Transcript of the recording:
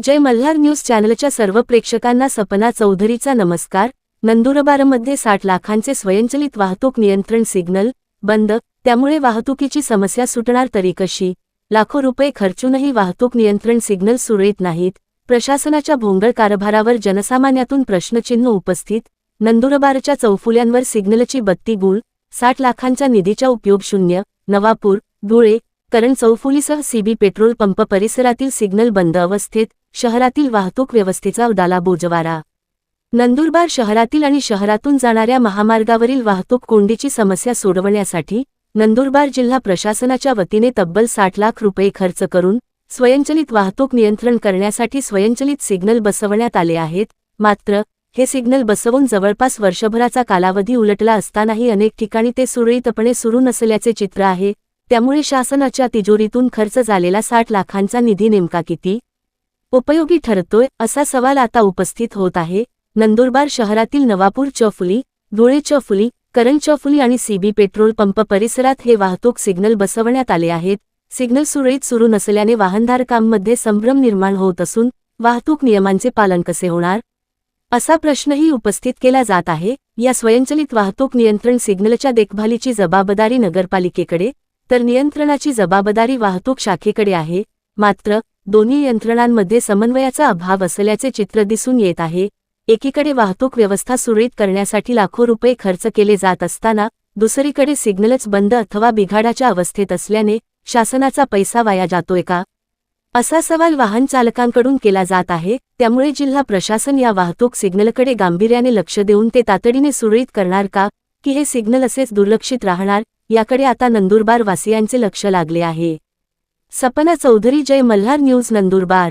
जय Malhar news चॅनलच्या सर्व प्रेक्षकांना सपना चौधरीचा नमस्कार। नंदुरबारमध्ये 60 लाखांचे स्वयंचलित वाहतूक नियंत्रण सिग्नल बंद, त्यामुळे वाहतुकीची समस्या सुटणार तरी कशी? लाखो रुपये खर्चूनही वाहतूक नियंत्रण सिग्नल सुरळीत नाहीत। प्रशासनाच्या भोंगळ कारभारावर जनसामान्यातून प्रश्नचिन्ह उपस्थित। नंदुरबारच्या चौफुल्यांवर सिग्नलची बत्ती गुल, 60 लाखांच्या निधीचा उपयोग शून्य। नवापूर, धुळे, करण चौफुलीसह सीबी पेट्रोल पंप परिसरातील सिग्नल बंद अवस्थेत, शहरातील वाहतूक व्यवस्थेचा उडाला बोजवारा। नंदुरबार शहरातील आणि शहरातून जाणाऱ्या महामार्गावरील वाहतूक कोंडीची समस्या सोडवण्यासाठी नंदुरबार जिल्हा प्रशासनाच्या वतीने तब्बल 60 लाख रुपये खर्च करून स्वयंचलित वाहतूक नियंत्रण करण्यासाठी स्वयंचलित सिग्नल बसवण्यात आले आहेत। मात्र हे सिग्नल बसवून जवळपास वर्षभराचा कालावधी उलटला असतानाही अनेक ठिकाणी ते सुरळीतपणे सुरू नसल्याचे चित्र आहे। त्यामुळे शासनाच्या तिजोरीतून खर्च झालेला 60 लाखांचा निधी नेमका किती उपयोगी ठरतोय असा सवाल आता उपस्थित होत आहे। नंदुरबार शहरातील नवापूर चौफुली, धुळे चौफुली, करण चौफुली आणि सीबी पेट्रोल पंप परिसरात हे वाहतूक सिग्नल बसवण्यात आले आहेत। सिग्नल सुरळीत सुरू नसल्याने वाहनधारकांमध्ये संभ्रम निर्माण होत असून वाहतूक नियमांचे पालन कसे होणार असा प्रश्नही उपस्थित केला जात आहे। या स्वयंचलित वाहतूक नियंत्रण सिग्नलच्या देखभालीची जबाबदारी नगरपालिकेकडे तर नियंत्रणाची जबाबदारी वाहतूक शाखेकडे आहे। मात्र दोन्ही यंत्रणांमध्ये समन्वयाचा अभाव असल्याचे चित्र दिसून येत आहे। एकीकडे वाहतूक व्यवस्था सुरळीत करण्यासाठी लाखो रुपये खर्च केले जात असताना दुसरीकडे सिग्नलच बंद अथवा बिघाडाच्या अवस्थेत असल्याने शासनाचा पैसा वाया जातोय का असा सवाल वाहन चालकांकडून केला जात आहे। त्यामुळे जिल्हा प्रशासन या वाहतूक सिग्नलकडे गांभीर्याने लक्ष देऊन ते तातडीने सुरळीत करणार का, की हे सिग्नल असेच दुर्लक्षित राहणार, याकडे आता नंदुरबार वासियांचे लक्ष लागले आहे। सपना चौधरी, जय मल्हार न्यूज, नंदुरबार।